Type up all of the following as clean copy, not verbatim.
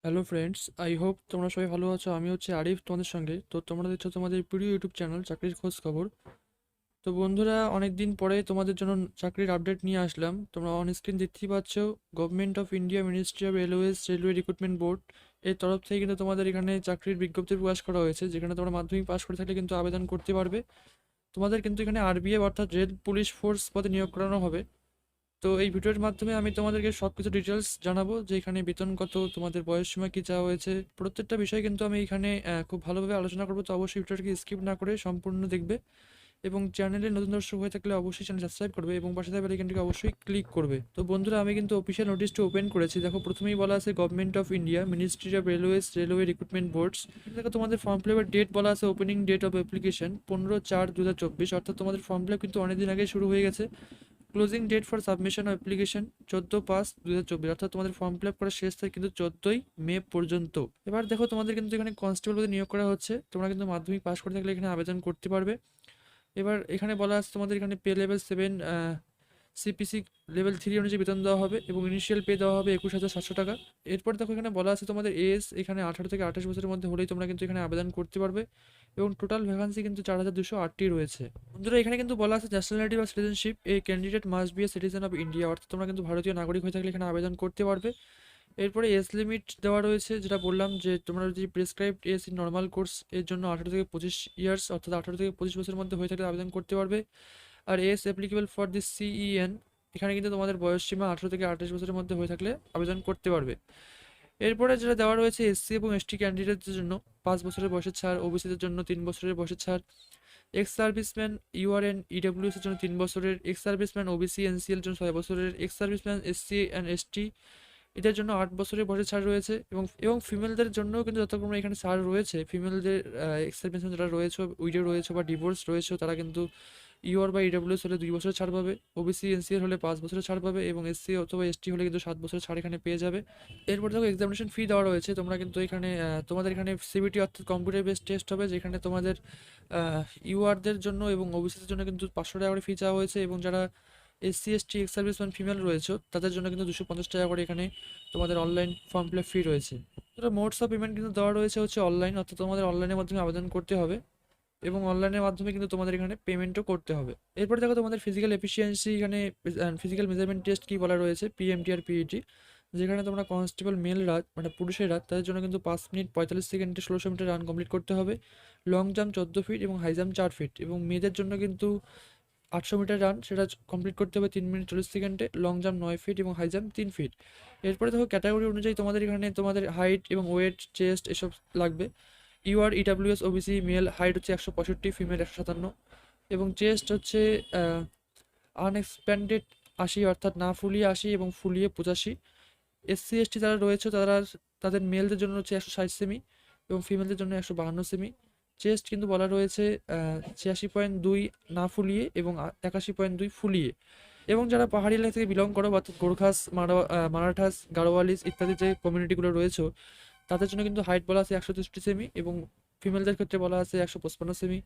Hello friends, I hope তোমরা সবাই ভালো আছো। আমি হচ্ছে আরিফ তোমাদের সঙ্গে। তো তোমরা দেখছো তোমাদের প্রিয় ইউটিউব চ্যানেল চাকরির খোঁজ খবর। তো বন্ধুরা, অনেক দিন পরে তোমাদের জন্য চাকরির আপডেট নিয়ে আসলাম। তোমরা অন স্ক্রিন দেখতেই পাচ্ছ, government of India ministry of railways railway recruitment board এর তরফ থেকে কিন্তু তোমাদের এখানে চাকরির বিজ্ঞপ্তি প্রকাশ করা হয়েছে, যেখানে তোমরা মাধ্যমিক পাস করে থাকলে কিন্তু আবেদন করতে পারবে। তোমাদের কিন্তু এখানে আরবিএফ অর্থাৎ রেল পুলিশ ফোর্স পদে নিয়োগ করানো হবে। তো এই ভিডিওর মাধ্যমে আমি তোমাদেরকে সব কিছু ডিটেলস জানাবো, যে এখানে বেতন কত, তোমাদের বয়স সীমা কী চাওয়া হয়েছে, প্রত্যেকটা বিষয় কিন্তু আমি এখানে খুব ভালোভাবে আলোচনা করবো। তো অবশ্যই ভিডিওটাকে স্কিপ না করে সম্পূর্ণ দেখবে, এবং চ্যানেলে নতুন দর্শক হয়ে থাকলে অবশ্যই চ্যানেল সাবস্ক্রাইব করবে এবং পাশে থাকা বেল আইকনটিকে অবশ্যই ক্লিক করবে। তো বন্ধুরা, আমি কিন্তু অফিসিয়াল নোটিশটা ওপেন করেছি। দেখো, প্রথমেই বলা আছে government of India ministry of railways railway recruitment boards. দেখো, তোমাদের ফর্ম ফিল আপের ডেট বলা আছে, ওপেনিং ডেট অফ অ্যাপ্লিকেশন 15/4/2024, অর্থাৎ তোমাদের ফর্ম ফিল আপ কিন্তু অনেকদিন আগে শুরু হয়ে গেছে। Closing date for submission of application 14/5/2024, অর্থাৎ তোমাদের ফর্ম ফিল আপ করার শেষ তারিখ কিন্তু 14ই মে পর্যন্ত। এবার দেখো, তোমাদের কিন্তু এখানে কনস্টেবল পদে নিয়োগ করা হচ্ছে। তোমরা কিন্তু মাধ্যমিক পাস করে থাকলে এখানে আবেদন করতে পারবে। এবার এখানে বলা আছে তোমাদের এখানে পে লেভেল 7, সিপিসি লেভেল 3 অনুযায়ী বেতন দেওয়া হবে, এবং ইনিশিয়াল পে দেওয়া হবে 21,700 টাকা। এরপর দেখো, এখানে বলা আছে তোমাদের এজ এখানে 18 থেকে 28 বছরের মধ্যে হলেই তোমরা কিন্তু এখানে আবেদন করতে পারবে, এবং টোটাল ভ্যাকান্সি কিন্তু 4,208টি রয়েছে। বন্ধুরা, এখানে কিন্তু বলা আছে ন্যাশনালিটি বা citizenship, A candidate must B a citizen of India, অর্থাৎ তোমরা কিন্তু ভারতীয় নাগরিক হয়ে থাকলে এখানে আবেদন করতে পারবে। এরপরে এজ লিমিট দেওয়া রয়েছে, যেটা বললাম যে তোমরা যদি prescribed age in normal course এর জন্য 18 থেকে 25 ইয়ার্স, অর্থাৎ 18 থেকে 25 বছরের মধ্যে হয়ে থাকলে আবেদন করতে পারবে। আর as applicable for this CEN, এখানে কিন্তু তোমাদের বয়স সীমা 18 থেকে 28 বছরের মধ্যে হয়ে থাকলে আবেদন করতে পারবে। এরপরে যেটা দেওয়া রয়েছে এসসি এবং এসটি ক্যান্ডিডেটদের জন্য 5 বছরের বয়সের ছাড়, ওবিসিদের জন্য 3 বছরের বয়সের ছাড়, এক্স সার্ভিসম্যান ইউআরএন ইডব্লিউএস এর জন্য 3 বছরের, এক্স সার্ভিসম্যান ওবিসি এনসিএল জন্য 6 বছরের, ex serviceman SC and ST এদের জন্য 8 বছরের বয়সের ছাড় রয়েছে। এবং ফিমেলদের জন্যও কিন্তু যতক্ষণ এখানে ছাড় রয়েছে, ফিমেলদের এক্স সার্ভিসম্যান যারা রয়েছে, উইডো রয়েছে বা ডিভোর্স রয়েছে, তারা কিন্তু ইউআর বা ইডব্লিউএস হলে 2 বছরের ছাড় পাবে, ওবিসি এনসিএল হলে 5 বছরের ছাড় পাবে, এবং এসসি অথবা এসটি হলে কিন্তু 7 বছরের ছাড় এখানে পেয়ে যাবে। এরপর দেখো, এক্সামিনেশন ফি দেওয়া রয়েছে। তোমরা কিন্তু এখানে তোমাদের এখানে সিবিটি অর্থাৎ কম্পিউটার বেসড টেস্ট হবে, যেখানে তোমাদের ইউআরদের জন্য এবং ওবিসিদের জন্য কিন্তু 500 টাকা করে ফি চাওয়া হয়েছে, এবং যারা SC ST ex serviceman female রয়েছে তাদের জন্য কিন্তু 250 টাকা করে এখানে তোমাদের অনলাইন ফর্ম ফিল আপ ফি রয়েছে। তো মোডস অফ পেমেন্ট কিন্তু দেওয়া রয়েছে হচ্ছে অনলাইন, অর্থাৎ তোমাদের অনলাইনের মাধ্যমে আবেদন করতে হবে, এবং অনলাইনের মাধ্যমে কিন্তু তোমাদের এখানে পেমেন্টও করতে হবে। এরপর দেখো, তোমাদের ফিজিক্যাল এফিসিয়েন্সি এখানে ফিজিক্যাল মেজারমেন্ট টেস্ট কি বলা রয়েছে, পিএমটি আর পিইটি, যেখানে তোমরা কনস্টেবল মেলরা মানে পুরুষেরা তাদের জন্য কিন্তু 5 মিনিট 45 সেকেন্ডে 1600 মিটার রান কমপ্লিট করতে হবে, লং জাম্প 14 ফিট এবং হাই জাম্প 4 ফিট, এবং মেয়েদের জন্য কিন্তু 800 মিটার রান সেটা কমপ্লিট করতে হবে 3 মিনিট 40 সেকেন্ডে, লং জাম্প 9 ফিট এবং হাই জাম্প 3 ফিট। এরপরে দেখো, ক্যাটাগরি অনুযায়ী তোমাদের এখানে তোমাদের হাইট এবং ওয়েট, চেস্ট এসব লাগবে। UR EWS OBC male height হচ্ছে 165, ফিমেল 157, এবং চেস্ট হচ্ছে আনএক্সপ্যান্ডেড 80, অর্থাৎ না ফুলিয়ে 80 এবং ফুলিয়ে 85। এসসি এসটি যারা রয়েছে তারা, তাদের মেলদের জন্য হচ্ছে 160 সেমি এবং ফিমেলদের জন্য 152 সেমি। চেস্ট কিন্তু বলা রয়েছে 86.2 না ফুলিয়ে এবং 81.2 ফুলিয়ে। এবং যারা পাহাড়ি এলাকা থেকে বিলং করো, অর্থাৎ গোর্খাস, মারাঠাস, গাড়োয়ালিস ইত্যাদি যে কমিউনিটিগুলো রয়েছে, তাদের জন্য কিন্তু হাইট বলা আছে 163 সেমি, এবং ফিমেলদের ক্ষেত্রে বলা আছে 155 সেমি।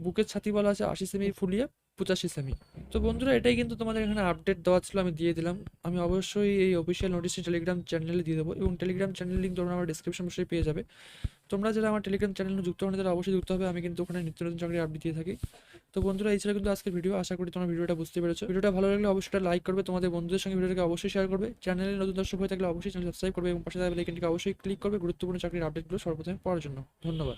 বুকের ছাতি বলা আছে 80 সেমি ফুলিয়ে 85 সেমি। তো বন্ধুরা, এটাই কিন্তু তোমাদের এখানে আপডেট দেওয়া ছিল, আমি দিয়ে দিলাম। আমি অবশ্যই এই অফিসিয়াল নোটিশটি টেলিগ্রাম চ্যানেলে দিয়ে দেবো, এবং টেলিগ্রাম চ্যানেল লিঙ্ক তোমরা আমার ডিসক্রিপশন বক্সে পেয়ে যাবে। তোমরা যারা আমার টেলিগ্রাম চ্যানেলে যুক্ত হন তারা অবশ্যই যুক্ত হবে, আমি কিন্তু ওখানে নিত্য নতুন চাকরির আপডেট দিয়ে থাকি। তো বন্ধুরা, এই ছিল কিন্তু আজকের ভিডিও। আশা করি তোমরা ভিডিওটা বুঝতে পেরেছো। ভিডিওটা ভালো লাগলে অবশ্যই লাইক করবে, তোমাদের বন্ধুদের সঙ্গে ভিডিওটাকে অবশ্যই শেয়ার করবে, চ্যানেলে নতুন দর্শক হয়ে থাকলে অবশ্যই চ্যানেল সাবস্ক্রাইব করবে, এবং পাশে থাকা বেল আইকনটিকে অবশ্যই ক্লিক করবে গুরুত্বপূর্ণ চাকরির আপডেটগুলো সর্বপ্রথমে পাওয়ার জন্য। ধন্যবাদ।